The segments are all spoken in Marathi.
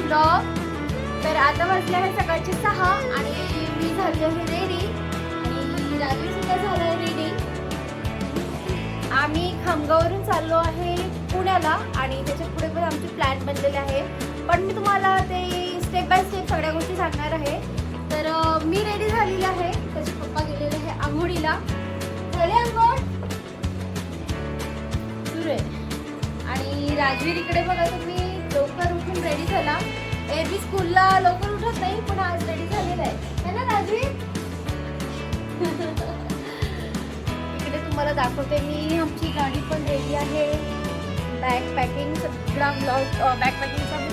ब्लॉग. तर आता वाजले आहे सकाळचे 6 आणि मी झाली आहे रेडी आणि राजू सुद्धा झाला आहे रेडी. आम्ही खामगाववरून चाललो आहे पुण्याला आणि त्याच्या पुढे पण आमचे प्लॅन बनलेले आहे. पण मी तुम्हाला ते स्टेप बाय स्टेप सगळ्या गोष्टी सांगणार आहे. तर मी रेडी झालेली आहे. त्याचे पप्पा गेलेले आहे आंघोळीला. झाले आंघोळ सुरू आहे. आणि राजवीर इकडे बघा तुम्ही लवकर उठून रेडी झाला. एरवी स्कूलला लवकर उठत नाही पण आज रेडी झालेला आहे ना राजवीर. इकडे तुम्हाला दाखवते मी आमची गाडी पण रेडी आहे. बॅग पॅकिंग सगळा ब्लॉग बॅग पॅकिंगचा मी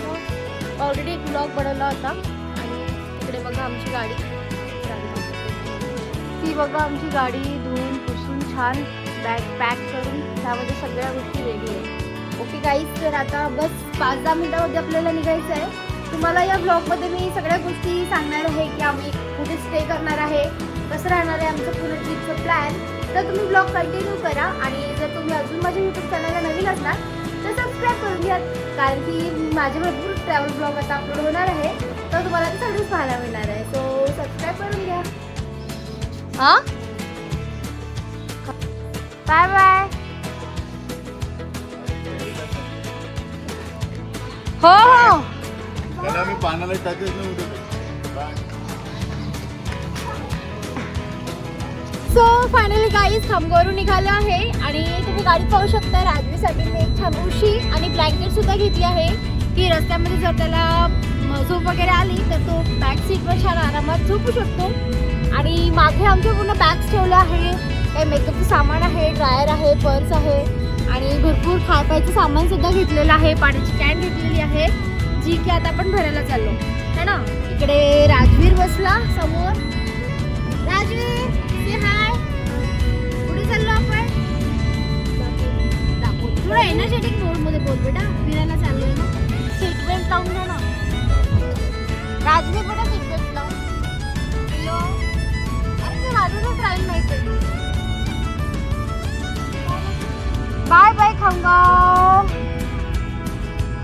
ऑलरेडी एक ब्लॉग बनवला होता. आणि इकडे बघा आमची गाडी. ती बघा आमची गाडी धुवून पुसून छान बॅग पॅक करून त्यामध्ये सगळ्या गोष्टी रेडी आहे. ओके गाईज, तर आता बस 5-10 मिनिटामध्ये आपल्याला निघायचं आहे. तुम्हाला या ब्लॉगमध्ये मी सगळ्या गोष्टी सांगणार आहे की आम्ही कुठे स्टे करणार आहे, कसं राहणार आहे आमचं पूर्ण ट्रिपचं प्लॅन. तर तुम्ही ब्लॉग कंटिन्यू करा आणि जर तुम्ही अजून माझ्या यूट्यूब चॅनलला नवीन असणार तर सबस्क्राईब करून घ्या. कारण की माझे भरपूर ट्रॅव्हल ब्लॉग आता अपलोड होणार आहे तर तुम्हाला ते सगळंच पाहायला मिळणार आहे. सो सबस्क्राईब करून घ्या. हां, बाय बाय. हो हो, त्याला मी पाण्याला टाकत नव्हतं. सो फायनली गाईज खामगावरून निघालो आहे आणि तुम्ही गाडीत पाहू शकता. राजवीसाठी मी एक छान उशी आणि ब्लँकेट सुद्धा घेतली आहे की रस्त्यामध्ये जर त्याला झोप वगैरे आली तर तो बॅक सीटवर छान आरामात झोपू शकतो. आणि मागे आमच्या पूर्ण बॅग्स ठेवल्या आहे. काही मेकअपचं सामान आहे, ड्रायर आहे, पर्स आहे आणि भरपूर खायचं सामान सुद्धा घेतलेलं आहे. पाण्याची कॅन घेतलेली आहे जी की आता आपण भरायला चाललो है ना. इकडे राजवीर बसला समोर. राजवीर से हाय. कुठे चाललो आपण? थोडं एनर्जेटिक मोडमध्ये बोल बेटा. फिरायला चाललोय ना. सीट बेल्ट लावून घ्या ना. राजवीर बेटा सीट बेल्ट लावून. हॅलो, अरे ते राजूनच राहील माहिती. Bye bye Khamgaon.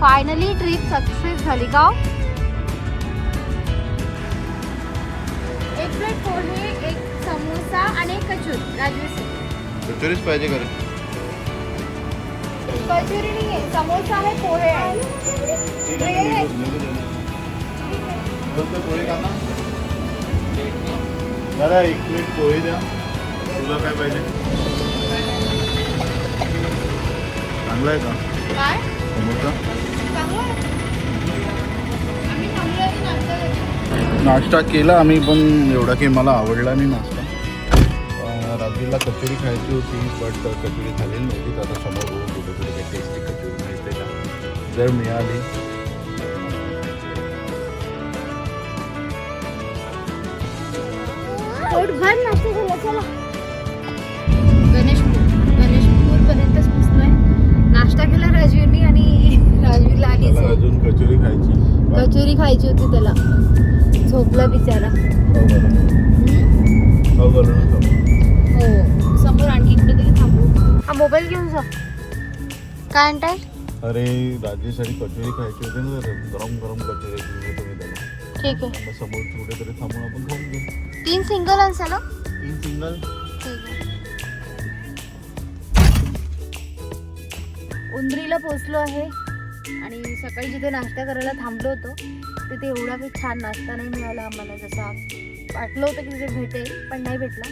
Finally trip success झाली का. एक प्लेट पोहे, एक समोसा आणि एक कचोरी. राजवीर कचोरीच पाहिजे का रे? कचोरी नाही आहे, समोसा आहे, पोहे आहे. दादा एक प्लेट पोहे द्या. तुला काय पाहिजे? चांगला आहे का काय समोसा? चांगलं आहे. आम्ही थांबलोय की नाश्ता करतो. नाश्ता केला आम्ही पण एवढा काही मला आवडला नाही नाश्ता. रात्रीला कचोरी खायची होती बट कचोरी खाल्ली नव्हती. तर आता समोर कुठे कुठे काही टेस्टी कचोरी मिळते का जर मिळाली. पोटभर नाश्ता झाला. चला गणेशपूर पर्यंतच पोहोचलोय. नाश्ता केला राजवीरनी आणि राजवीरला आली त्याला अजून कचोरी खायची. कचोरी खायची होती त्याला. झोपला बिचारा. हो समोर आणखी कुठेतरी थांबू. हा मोबाईल घेऊन जा. काय म्हणताय? अरे राजेसाठी कचोरी खायची होती ना. गरम गरम कचोरी घेऊन तुम्ही त्याला. ठीक आहे. समोर कुठेतरी थांबून आपण खाऊन घेऊ. 3 सिंगल आणसा ना. 3 सिंगल. ठीक आहे. उंदरीला पोहोचलो आहे आणि सकाळी जिथे नाश्ता करायला थांबलो होतो तिथे एवढा काही छान नाश्ता नाही मिळाला आम्हाला. जसा वाटलं होतं की तिथे भेटेल पण नाही भेटला.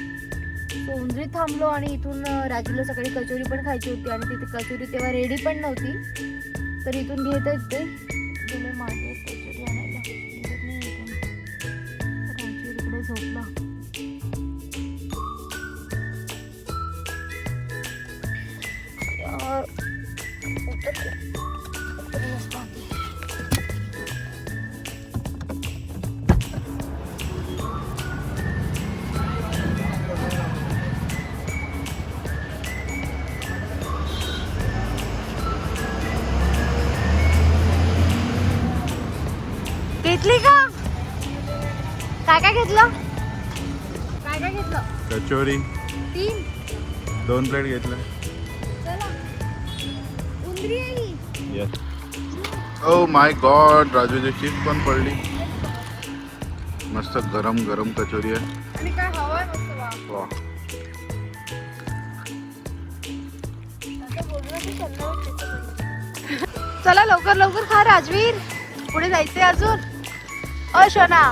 सो उंदरीत थांबलो आणि इथून राजूला सकाळी कचोरी पण खायची होती आणि तिथे कचोरी तेव्हा रेडी पण नव्हती. तर इथून घेतच ते गेले मागे कचोरी आणायला. घेत नाही इथून. राजू इकडे झोपला. घेतली का? काय काय घेतलं? काय काय घेतलं? कचोरी 3 2 प्लेट घेतल्या. चला. उंदरी आहे ही. यस. ओ माय गॉड, राजूची चीज पण पडली. मस्त गरम गरम कचोरी आहे. आणि काय हवाय मस्त वा. वा. चला लवकर लवकर खा राजवीर, पुढे जायचंय अजून. अ शोना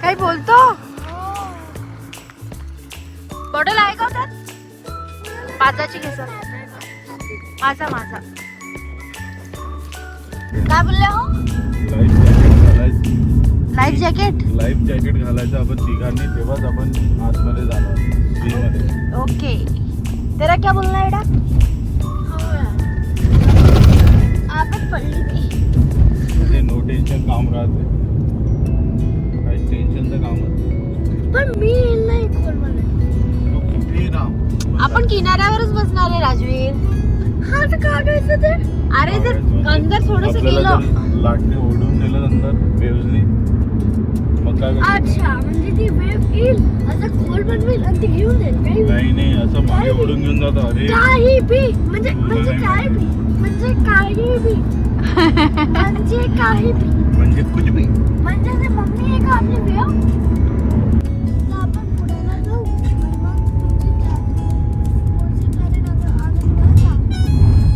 काही बोलतो. बॉटल आहे का त्यात? पाचाची घेस. माझा माझा काय बोलले हो? Life jacket. लाईफ जॅकेट घालायचं आपण तिघांनी, तेव्हाच आपण आतमध्ये जाणार फ्रीमध्ये. ओके. तेरा क्या बोलना है बेटा? आपत पडली ती. म्हणजे नो टेन्शन काम राहते, काही टेन्शनचं काम असतं. पण मी नाही खोलमध्ये. किती राम, आपण किनाऱ्यावरच बसणार आहे राजवीर. हा तर काढायचं ते. अरे जर अंदर थोडस आपल्याला गेलो. जर लाटणे ओढून नेलं अंदर वेव्हजनी, मग काय करायचं? अच्छा, म्हणजे ती वेव्ह येईल असं खोल बनवेल आणि ती घेऊन जाईल. काही नाही असं मागे ओढून घेऊन जातो. अरे काही बी म्हणजे काय बी म्हणजे काही बी म्हणजे काही बी म्हणजे कुछ भी. म्हणजे ते मम्मी आहे का आपली वेव्ह. आपण पुण्याला जाऊ आणि मग तुमची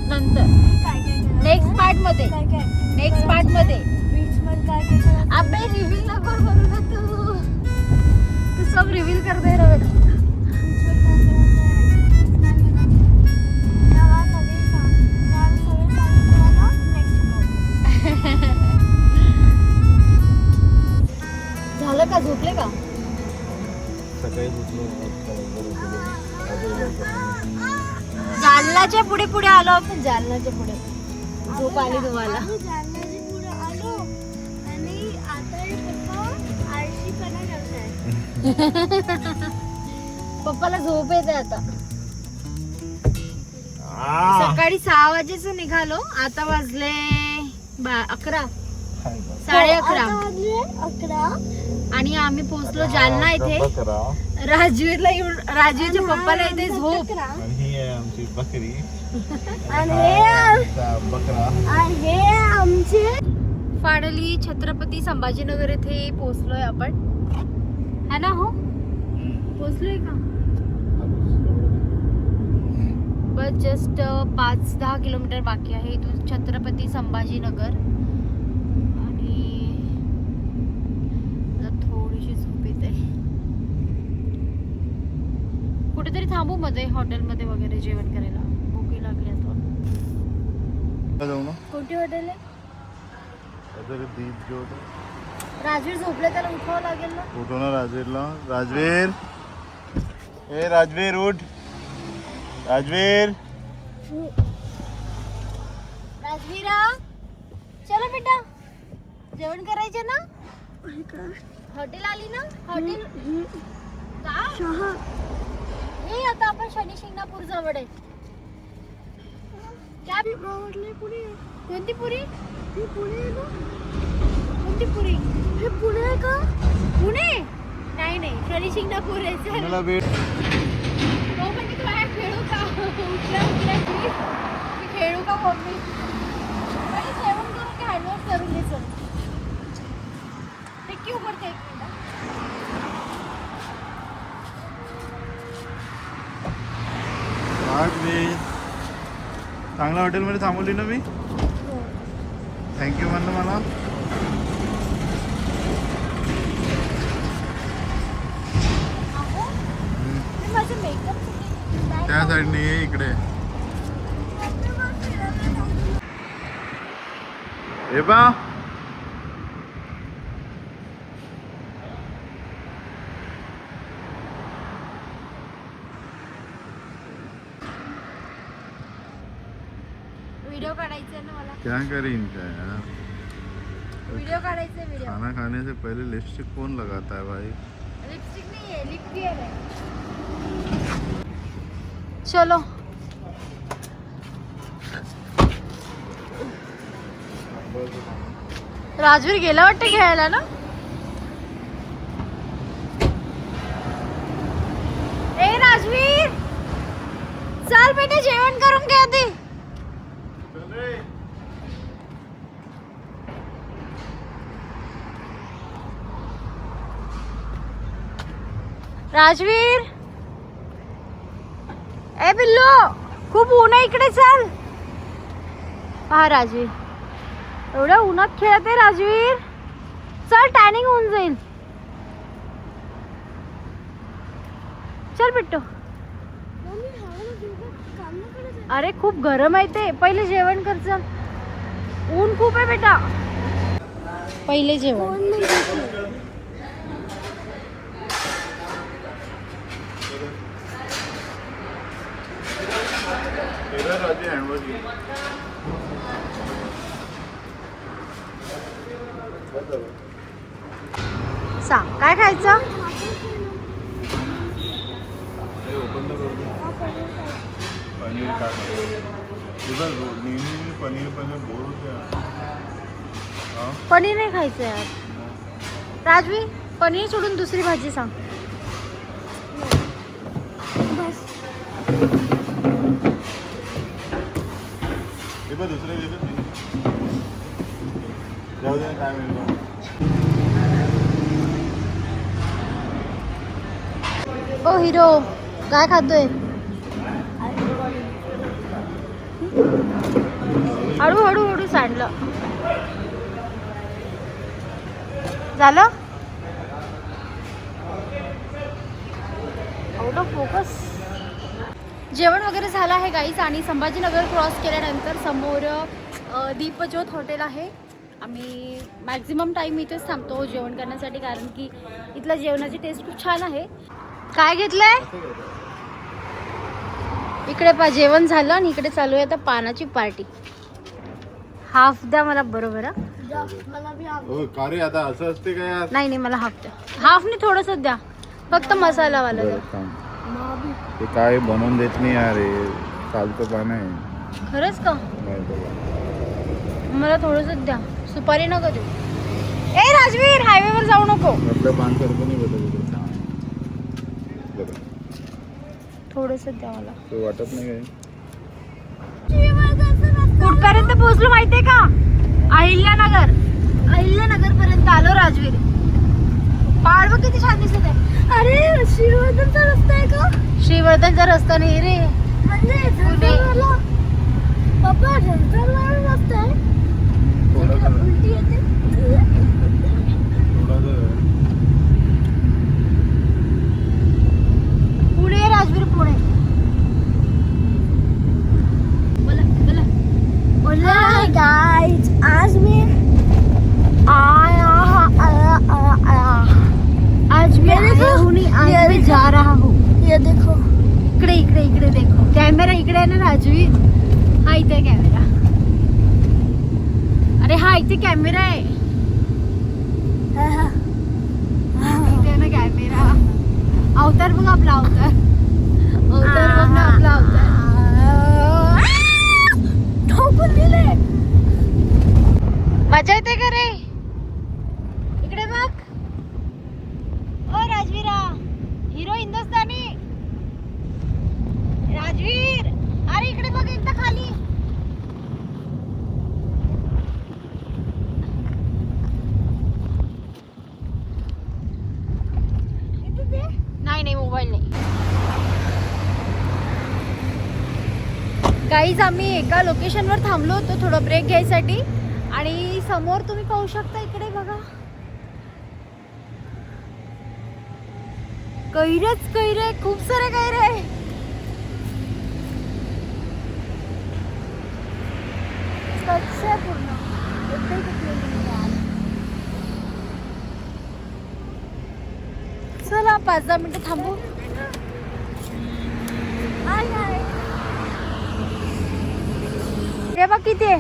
नंतर नेक्स्ट पार्ट मध्ये अबे रिव्हील नको करू ना तू सब रिव्हील कर दे रे बेटा. झालं का? झोपले का? सकाळी उठलो, जालनाच्या पुढे पुढे आलो आपण. जालनाच्या पुढे झोप आली तुम्हाला. पप्पाला झोप येते आता. सकाळी 6 वाजेचं निघालो, आता वाजले 11, 11:30 आणि आम्ही पोहोचलो जालना इथे. राजवीरला येऊन, राजवीरच्या पप्पाला इथे झोप. ही आहे आमची बकरी आणि बकरा. हे आमचे फायनली छत्रपती संभाजीनगर येथे पोहोचलोय आपण, है ना? हो पोहोचलोय का? बस जस्ट 5-10 किलोमीटर बाकी आहे इथून छत्रपती संभाजीनगर. आणि थोडीशी झोप येते. कुठेतरी थांबू मध्ये, हॉटेलमध्ये वगैरे जेवण करायला. भूक लागली आता. जाऊ ना. कोणती हॉटेल आहे? दीप जो राजवीर झोपले, त्याला उठावं लागेल ना. उठो ना राजवीरला. राजवीर, ए राजवीर उठ. राजवीर, राजवीरा चलो बेटा, जेवण करायचे ना. हॉटेल आली ना. हॉटेल हे आता आपण शनी शिंगणापूर जवळ आहे. क्या पुरी? कोणती पुरी? ही पुणे आहे ना. कोणती पुरी? हे पुणे आहे का? पुणे नाही, शनी शिंगणापूर आहे. मला वेळ. तो म्हणजे तू आहे खेळू का? उठल्या खेळू का मम्मी? जेवण करून घे, हँडवॉश करून घे. चल ते क्यू करते. 1 मिनिट. चांगल्या हॉटेलमध्ये थांबवली ना मी. थँक्यू म्हणलं मला. माझं मेकअप त्या साईडने ये इकडे. हे बा व्हिडिओ काढायचा ना मला. क्या करीन क्या यार. व्हिडिओ काढायचा. व्हिडिओ खाना खाने से पहले लिपस्टिक कौन लगाता है भाई. लिपस्टिक नहीं है, लिप केयर है. चलो राजवीर गेला वाटतं खेळायला ना. ए राजवीर चल बेटा, जेवण करून घे आधी. राजवीर, ए पिल्लू, खूप ऊन आहे इकडे, चल. हा राजवीर, एवढ्या उन्हात खेळत आहे राजवीर, चल टॅनिंग होऊन जाईल. चल बिट्टू. अरे खूप गरम आहे ते, पहिले जेवण कर चल. ऊन खूप आहे बेटा, पहिले जेवण. सांग काय खायचं? पनीर का नेहमी पनीर बोर होते. पनीर नाही खायचं यार. राजवी, पनीर सोडून दुसरी भाजी सांग. दुसरे जाऊ दे काय मिळतं. ओ हिरो, काय खातोय? हळू हळू सांडलं. झालं आउट ऑफ फोकस. जेवण वगैरे झालं आहे गाईज आणि संभाजीनगर क्रॉस केल्यानंतर समोर दीपज्योत हॉटेल आहे. आम्ही मॅक्झिमम टाईम इथेच थांबतो जेवण करण्यासाठी, कारण की इथलं जेवणाची टेस्ट खूप छान आहे. काय घेतलंय इकडे? जेवण झालं आणि इकडे चालू आहे आता पानाची पार्टी. हाफ द्या मला, बरोबर? का रे आता असं असते काय यार? नाही मला हाफ द्या. हाफ नाही, थोडंसं द्या, फक्त मसालावाला द्या. ते काय बनवून देत नाही यार, चालतं पान आहे. खरंच का? मला थोडंसं द्या, सुपारी नको देऊ. ए राजवीर, हायवेवर जाऊ नको. आपलं पान करतो नाही बघा, थोडंसं द्या मला. ते वाटत नाही काय. कुठपर्यंत पोहोचलो माहितीये का? अहिल्यानगर. अहिल्यानगर पर्यंत आलो राजवीर. पहाड बघ किती छान दिसत आहे. अरे श्रीवर्धनचा रस्ता आहे का? श्रीवर्धनचा रस्ता नाही रे, म्हणजे पप्पा रस्ता आहे. उलटी येते. पुणे राजवीर, पुणे. बोला गाइस, आज मैं जा रहा हूँ. ये देखो, इकडे इकडे इकडे देखो. कॅमेरा इकडे आहे ना राजवीर? हा इथे कॅमेरा. अरे हा इथे कॅमेरा आहे. इथे ना कॅमेरा. अवतार बघ आपला, अवतार. अवतार बघ ना आपला अवतार. मजा येते का रे? इकडे बघ. ओ राजवीरा, हिरो हिंदुस्तानी. राजवीर, अरे इकडे बघ एकदा खाली. नाही मोबाईल नाही. गाईज, आम्ही एका लोकेशनवर थांबलो होतो थोडं ब्रेक घ्यायसाठी आणि समोर तुम्ही पाहू शकता, इकडे बघा, कैरच कैरे, खूप सारे कैरे. पूर्ण चला 5-10 मिनिटं थांबू. ते बघ किती आहे,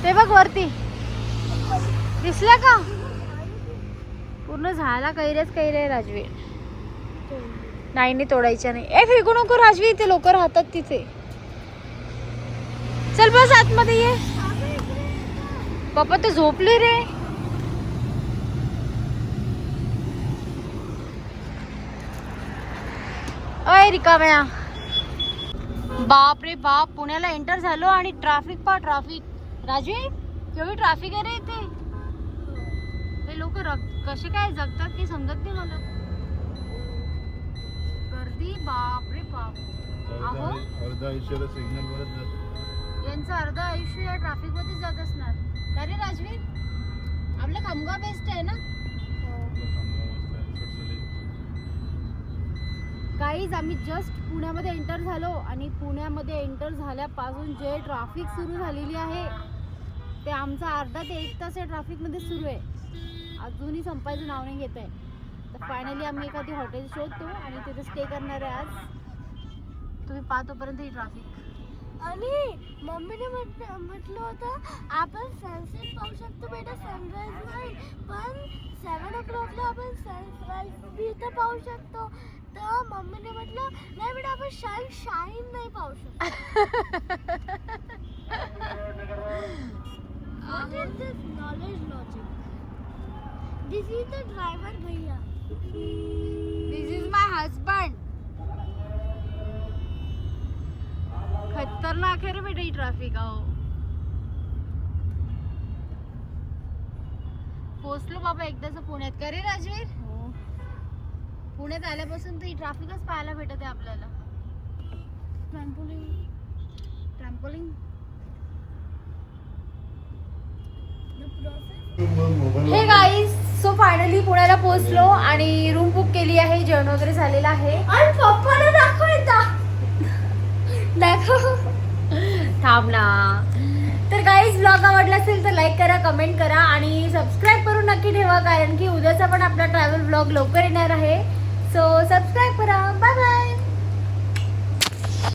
ते बघ वरती. दिसला का? पूर्ण झाला कैरेच कैरे राजवीर. नाही तोडायच्या नाही. ए फेकू नको राजवीर, ते लोक राहतात तिथे. चल बस आतमध्ये ये. पप्पा तर झोपले रे. अय रिकाम्या. बाप रे बाप, पुण्याला एंटर झालो आणि ट्रॅफिक पा ट्रॅफिक. राजवीर, केवढी ट्रॅफिक आहे रे इथे. हे लोक कसे काय जगतात ते समजत नाही मला. गर्दी बापरे बाप. अहो. अर्धा आयुष्याला सिग्नल वरच जातो. यांचं अर्ध आयुष्य या ट्रॅफिक मध्येच जात असणार. अरे राजवीर, आपलं खामगाव बेस्ट आहे ना. काहीच आम्ही जस्ट पुण्यामध्ये एंटर झालो आणि पुण्यामध्ये एंटर झाल्यापासून जे ट्रॅफिक सुरू झालेली आहे ते आमचा अर्धा ते 1 तास या ट्रॅफिकमध्ये सुरू आहे. अजूनही संपायचं नाव नाही घेत आहे. तर फायनली आम्ही एखादी हॉटेल शोधतो आणि तिथे स्टे करणार आहे आज. तुम्ही पाहतोपर्यंत ही ट्रॅफिक. आणि मम्मीने म्हटलं होतं आपण सनसेट पाहू शकतो बेटा, सनराईज नाही, पण 7 o'clockला आपण सनराईज बी इथं पाहू शकतो. तर मम्मीने म्हटलं नाही बेटा, आपण शाईन नाही पाहू शकतो. What is this knowledge logic? This is the driver भैया. दिस इज माय हजबंड. खतरनाक आहे रे बेटा ही ट्रॅफिक. अहो पोचलो बाबा एकदाच पुण्यात. का रे राजवीर? पुण्यात आल्यापासून तर ही ट्रॅफिकच पाहायला भेटत आहे आपल्याला. ट्रॅम्पोलिंग हे गाईज. सो फायनली पुण्याला पोहोचलो आणि रूम बुक केली आहे. जेवण वगैरे झालेलं आहे. आणि पप्पाला दाखव एकदा. दाखव. थांब ना. तर गाईज ब्लॉग आवडला असेल तर लाईक करा, कमेंट करा आणि सबस्क्राईब करून नक्की ठेवा, कारण की उद्याचा पण आपला ट्रॅव्हल ब्लॉग लवकर येणार आहे. सो सबस्क्राईब करा. Bye bye.